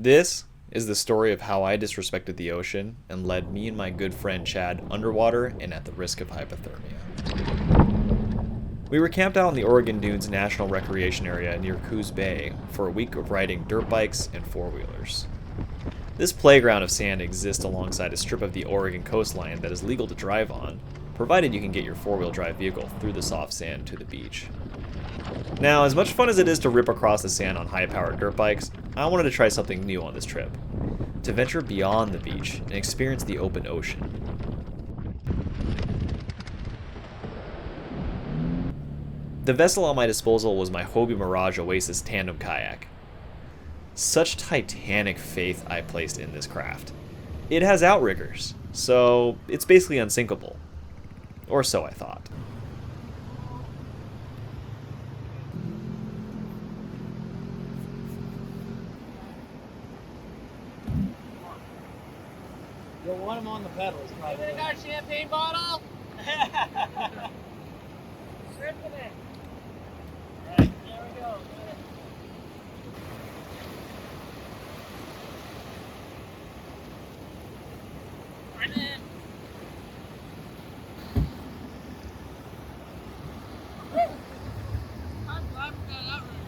This is the story of how I disrespected the ocean and led me and my good friend Chad underwater and at the risk of hypothermia. We were camped out in the Oregon Dunes National Recreation Area near Coos Bay for a week of riding dirt bikes and four-wheelers. This playground of sand exists alongside a strip of the Oregon coastline that is legal to drive on, provided you can get your four-wheel drive vehicle through the soft sand to the beach. Now, as much fun as it is to rip across the sand on high-powered dirt bikes, I wanted to try something new on this trip. To venture beyond the beach and experience the open ocean. The vessel at my disposal was my Hobie Mirage Oasis tandem kayak. Such titanic faith I placed in this craft. It has outriggers, so it's basically unsinkable. Or so I thought. You'll want them on the pedals, probably. You got a champagne bottle? Ripping it. Right, there we go. I'm in. I'm glad we got out right.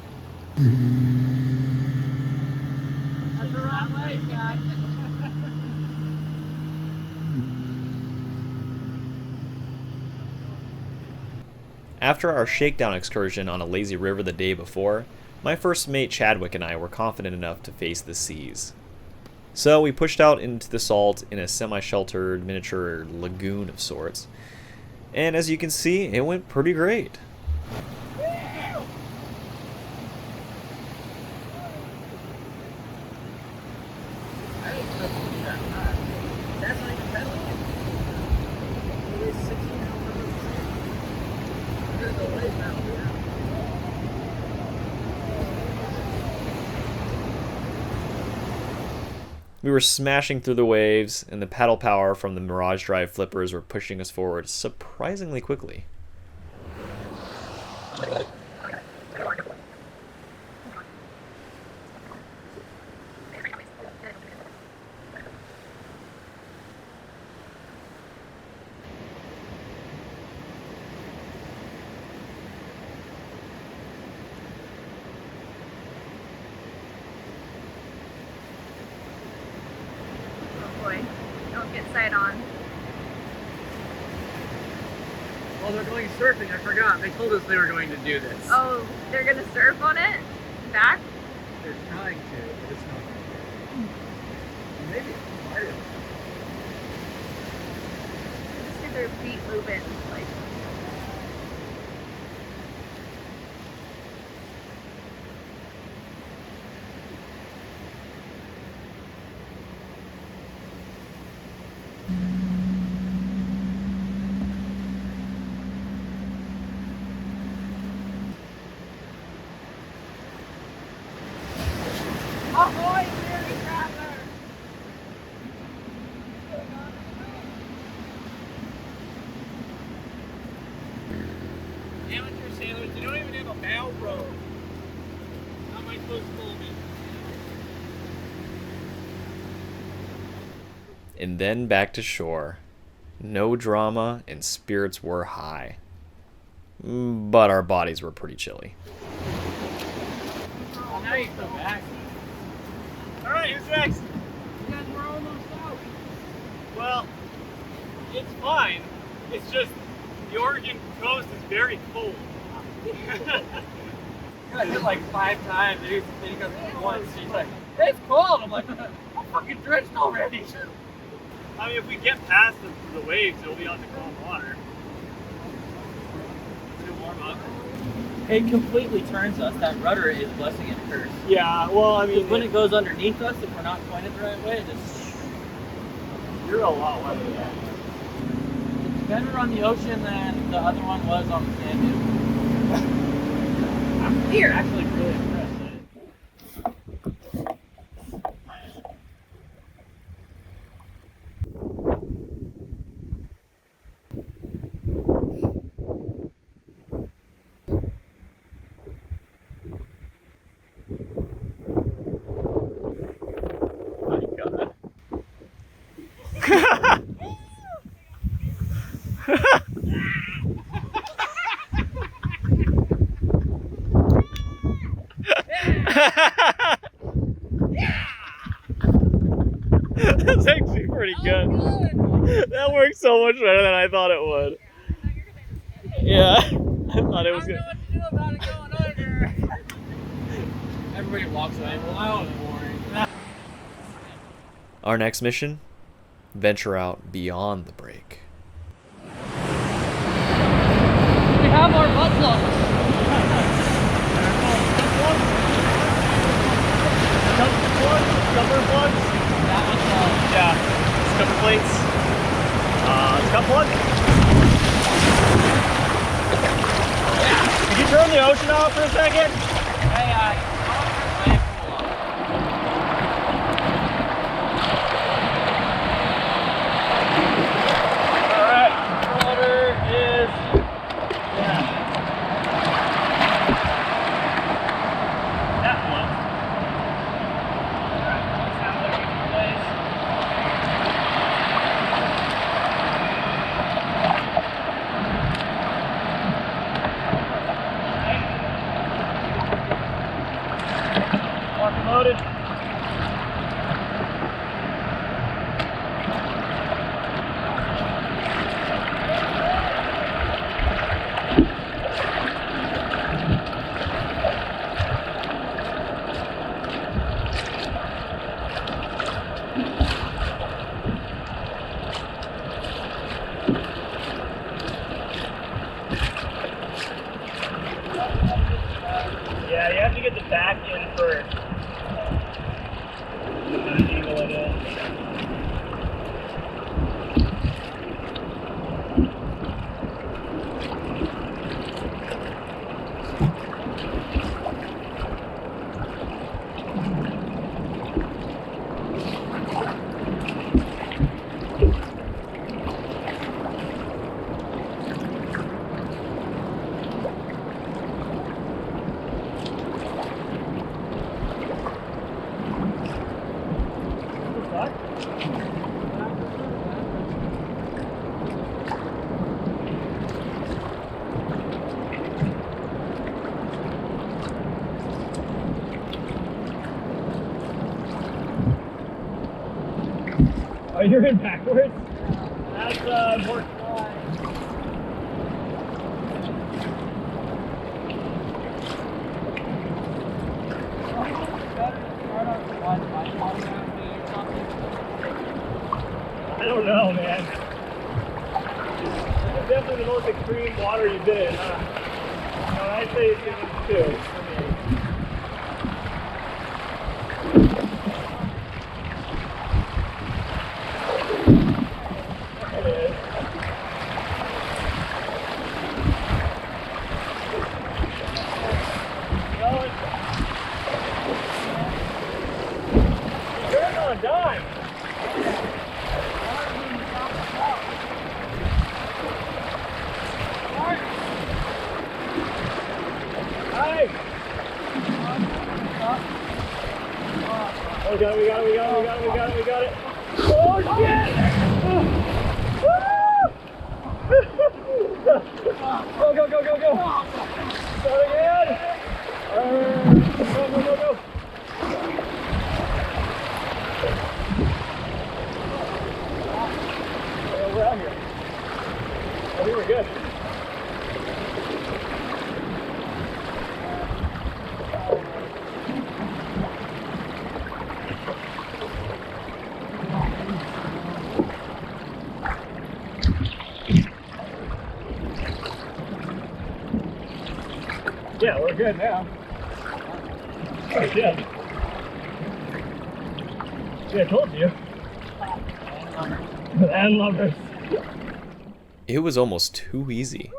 That's the wrong way, Jack. After our shakedown excursion on a lazy river the day before, my first mate Chadwick and I were confident enough to face the seas. So we pushed out into the salt in a semi-sheltered miniature lagoon of sorts, and as you can see, it went pretty great. We were smashing through the waves, and the paddle power from the Mirage Drive flippers were pushing us forward surprisingly quickly. Don't get sight on. Oh, they're going surfing. I forgot. They told us they were going to do this. Oh, they're gonna surf on it? Back? They're trying to, but it's not. Maybe it's hard. Just get their feet moving, like. Ahoy, Mary Traveler! Amateur sailors, they don't even have a bow rope. How am I supposed to hold it? And then back to shore. No drama, and spirits were high. But our bodies were pretty chilly. Oh, now you come back. Alright, who's next? You guys were almost out. Well, it's fine. It's just the Oregon coast is very cold. I hit like 5 times. Then he goes once. He's like, it's cold. I'm like, I'm fucking drenched already. I mean, if we get past the waves, it'll be on the calm water. It'll warm up. It completely turns us. That rudder is a blessing and a curse. Yeah, well, I mean, When it goes underneath us, if we're not pointed the right way, it just... you're a lot lighter than that. It's better on the ocean than the other one was on the sand dune. I'm here. Actually, really impressed. That worked so much better than I thought it would. Yeah, I thought it was good. Everybody walks away. Well, that was boring. Our next mission? Venture out beyond the break. We have our butt plugs. Cover plugs? That one's Yeah. Cover plates. Cup plug? Could you turn the ocean off for a second? Alright, water is that one. Alright, now looking in place. Mark loaded. Yeah, you have to get the back in first. Kind of angle it in. Oh, you're in backwards? That's more I don't know, man. This is definitely the most extreme water you've been in, huh? No, I'd say it's even 2 for me. It is. You're turning on a dime. Hi. Oh, we got it. Oh, shit! Go. Start again. Go. We're out here. Oh, we were good. Yeah, we're good now. Oh, shit. Yeah, I told you. And lovers. It was almost too easy.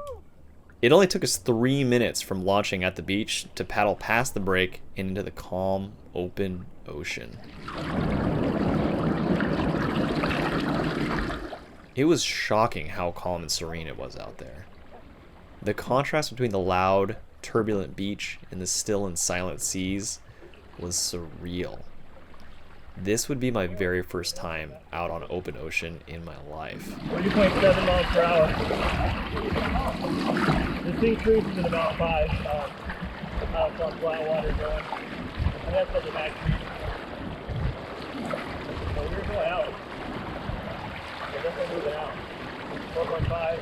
It only took us 3 minutes from launching at the beach to paddle past the break and into the calm, open ocean. It was shocking how calm and serene it was out there. The contrast between the loud, turbulent beach and the still and silent seas was surreal. This would be my very first time out on open ocean in my life. 3.7 miles per hour. This thing cruises at about 5 out on flat water going. And that's what the max speed. So we're going out. definitely moving out. 4.5.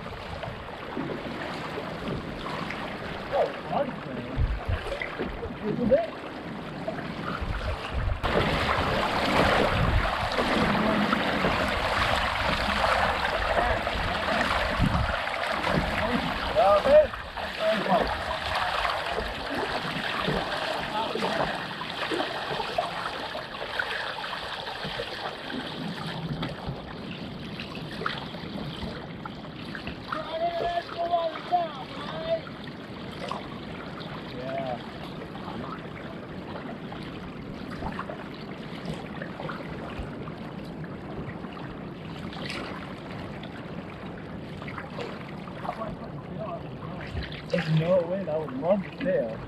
Oh, hard thing. This is it. Okay. Yeah. There's no wind. I would love to sail.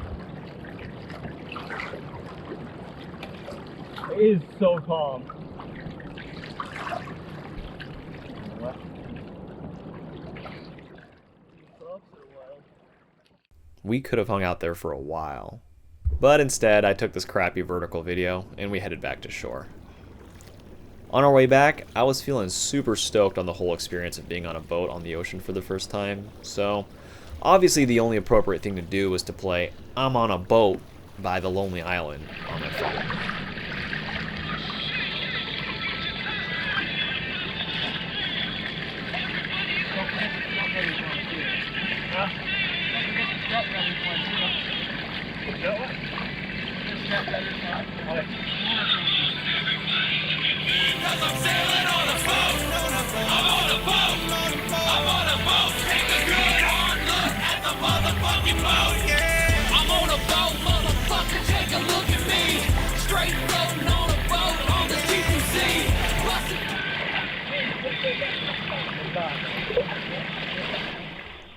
It is so calm. We could have hung out there for a while, but instead I took this crappy vertical video and we headed back to shore. On our way back, I was feeling super stoked on the whole experience of being on a boat on the ocean for the first time, so obviously the only appropriate thing to do was to play I'm on a Boat by The Lonely Island on my phone.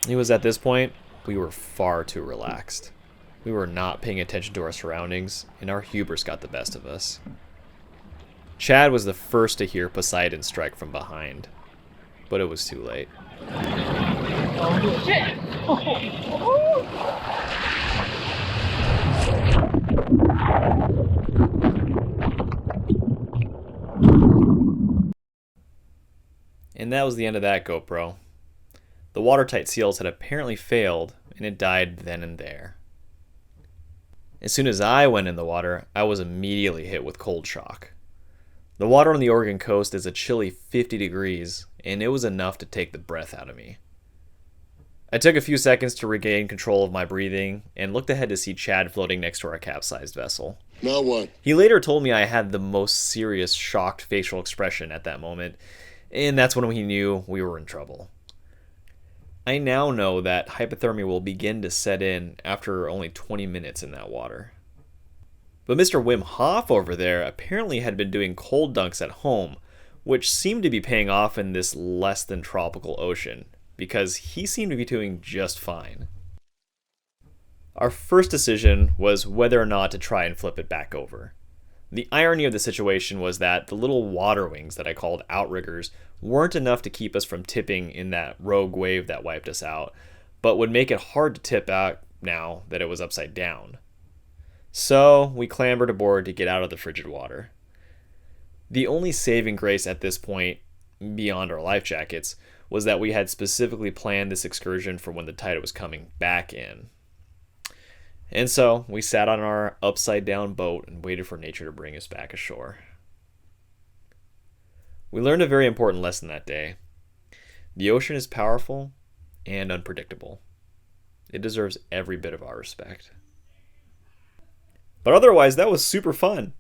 It was at this point, we were far too relaxed. We were not paying attention to our surroundings, and our hubris got the best of us. Chad was the first to hear Poseidon strike from behind, but it was too late. Oh, shit! And that was the end of that GoPro. The watertight seals had apparently failed, and it died then and there. As soon as I went in the water, I was immediately hit with cold shock. The water on the Oregon coast is a chilly 50 degrees, and it was enough to take the breath out of me. I took a few seconds to regain control of my breathing, and looked ahead to see Chad floating next to our capsized vessel. Now what? He later told me I had the most serious shocked facial expression at that moment, and that's when he knew we were in trouble. I now know that hypothermia will begin to set in after only 20 minutes in that water. But Mr. Wim Hof over there apparently had been doing cold dunks at home, which seemed to be paying off in this less than tropical ocean, because he seemed to be doing just fine. Our first decision was whether or not to try and flip it back over. The irony of the situation was that the little water wings that I called outriggers weren't enough to keep us from tipping in that rogue wave that wiped us out, but would make it hard to tip out now that it was upside down. So we clambered aboard to get out of the frigid water. The only saving grace at this point, beyond our life jackets, was that we had specifically planned this excursion for when the tide was coming back in. And so we sat on our upside down boat and waited for nature to bring us back ashore. We learned a very important lesson that day. The ocean is powerful and unpredictable. It deserves every bit of our respect. But otherwise, that was super fun.